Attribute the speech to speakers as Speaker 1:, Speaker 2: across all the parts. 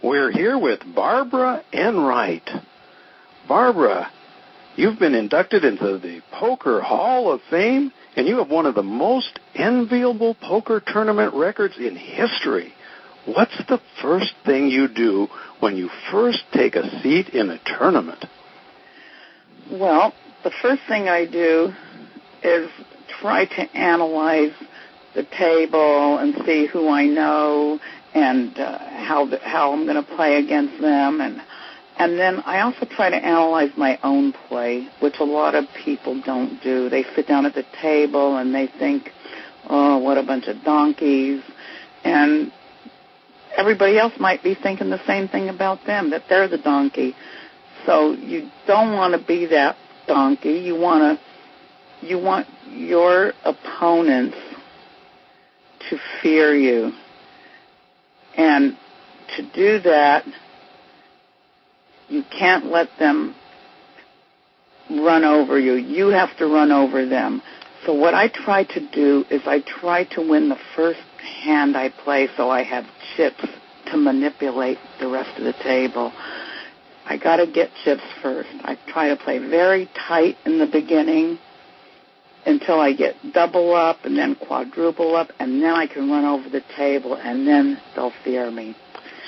Speaker 1: We're here with Barbara Enright. Barbara, you've been inducted into the Poker Hall of Fame, and you have one of the most enviable poker tournament records in history. What's the first thing you do when you first take a seat in a tournament?
Speaker 2: Well, the first thing I do is try to analyze the table and see who I know and how I'm going to play against them. And then I also try to analyze my own play, which a lot of people don't do. They sit down at the table and they think, oh, what a bunch of donkeys. And everybody else might be thinking the same thing about them, that they're the donkey. So you don't want to be that donkey. You want your opponents to fear you. And to do that, you can't let them run over you. You have to run over them. So what I try to do is I try to win the first hand I play so I have chips to manipulate the rest of the table. I got to get chips first. I try to play very tight in the beginning until I get double up and then quadruple up, and then I can run over the table, and then they'll fear me.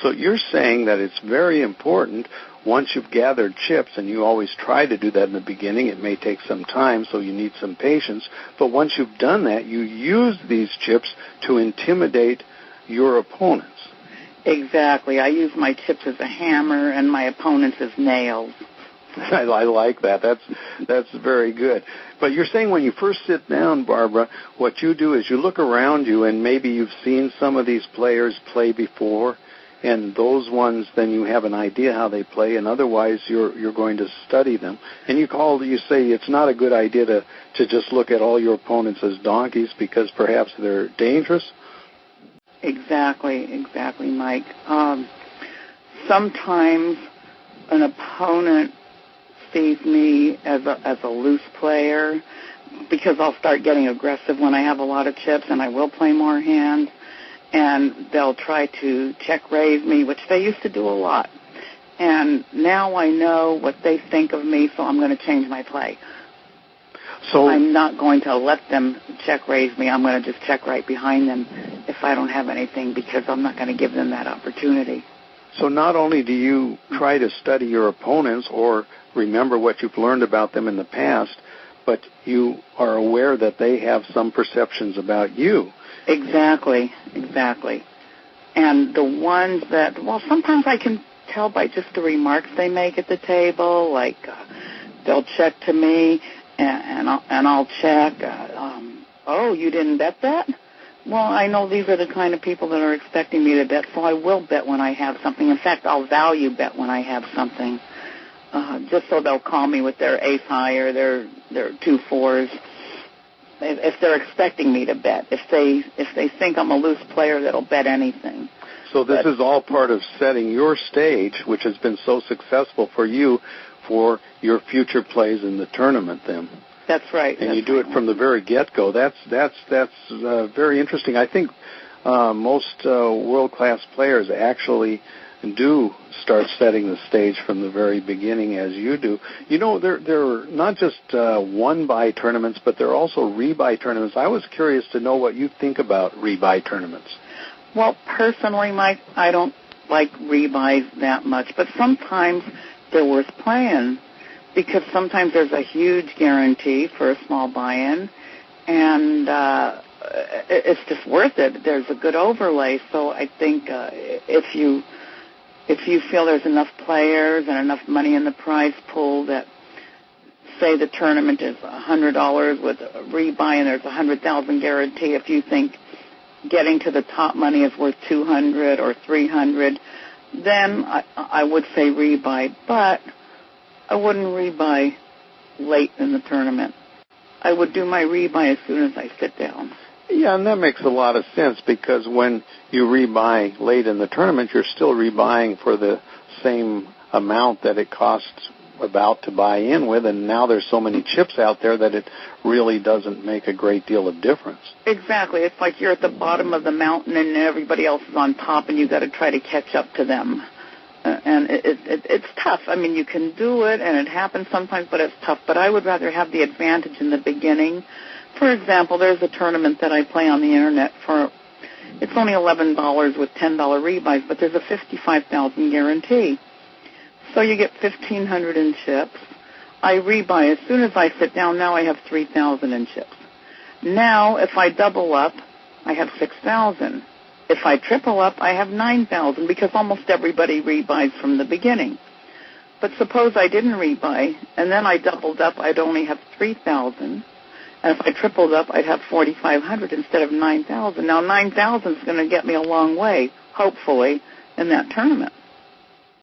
Speaker 1: So you're saying that it's very important once you've gathered chips, and you always try to do that in the beginning. It may take some time, so you need some patience. But once you've done that, you use these chips to intimidate your opponents.
Speaker 2: Exactly. I use my chips as a hammer and my opponents as nails.
Speaker 1: I like that. That's very good. But you're saying when you first sit down, Barbara, what you do is you look around you, and maybe you've seen some of these players play before, and those ones, then you have an idea how they play, and otherwise you're going to study them. And you say it's not a good idea to just look at all your opponents as donkeys because perhaps they're dangerous?
Speaker 2: Exactly, Mike. Sometimes an opponent sees me as a loose player because I'll start getting aggressive when I have a lot of chips, and I will play more hands, and they'll try to check raise me, which they used to do a lot. And now I know what they think of me, so I'm going to change my play. So I'm not going to let them check raise me. I'm going to just check right behind them if I don't have anything, because I'm not going to give them that opportunity. So
Speaker 1: not only do you try to study your opponents or remember what you've learned about them in the past, but you are aware that they have some perceptions about you. Exactly. And the ones that, sometimes I can tell by just the remarks they make at the table, like they'll check to me, and I'll check, oh, you didn't bet that? Well, I know these are the kind of people that are expecting me to bet, so I will bet when I have something. In fact, I'll value bet when I have something, just so they'll call me with their ace high or their 2 4s. If they're expecting me to bet, if they think I'm a loose player that'll bet anything. So this is all part of setting your stage, which has been so successful for you, for your future plays in the tournament then. That's right. And you do it from the very get-go. That's very interesting. I think most world-class players actually do start setting the stage from the very beginning, as you do. You know, there are not just one-buy tournaments, but there are also rebuy tournaments. I was curious to know what you think about rebuy tournaments. Well, personally, Mike, I don't like rebuys that much, but sometimes they're worth playing, because sometimes there's a huge guarantee for a small buy-in, and it's just worth it. There's a good overlay. So I think if you feel there's enough players and enough money in the prize pool that, say the tournament is $100 with a rebuy and there's a $100,000 guarantee, if you think getting to the top money is worth $200 or $300, then I would say rebuy, but I wouldn't rebuy late in the tournament. I would do my rebuy as soon as I sit down. Yeah, and that makes a lot of sense, because when you rebuy late in the tournament, you're still rebuying for the same amount that it costs about to buy in with, and now there's so many chips out there that it really doesn't make a great deal of difference. Exactly. It's like you're at the bottom of the mountain and everybody else is on top, and you've got to try to catch up to them.
Speaker 2: And it's tough. I mean, you can do it, and it happens sometimes, but it's tough. But I would rather have the advantage in the beginning. For example, there's a tournament that I play on the Internet for, it's only $11 with $10 rebuys, but there's a $55,000 guarantee. So you get $1,500 in chips. I rebuy. As soon as I sit down, now I have $3,000 in chips. Now, if I double up, I have $6,000. If I triple up, I have $9,000 because almost everybody rebuys from the beginning. But suppose I didn't rebuy, and then I doubled up, I'd only have $3,000. And if I tripled up, I'd have $4,500 instead of $9,000. Now, $9,000 is going to get me a long way, hopefully, in that tournament.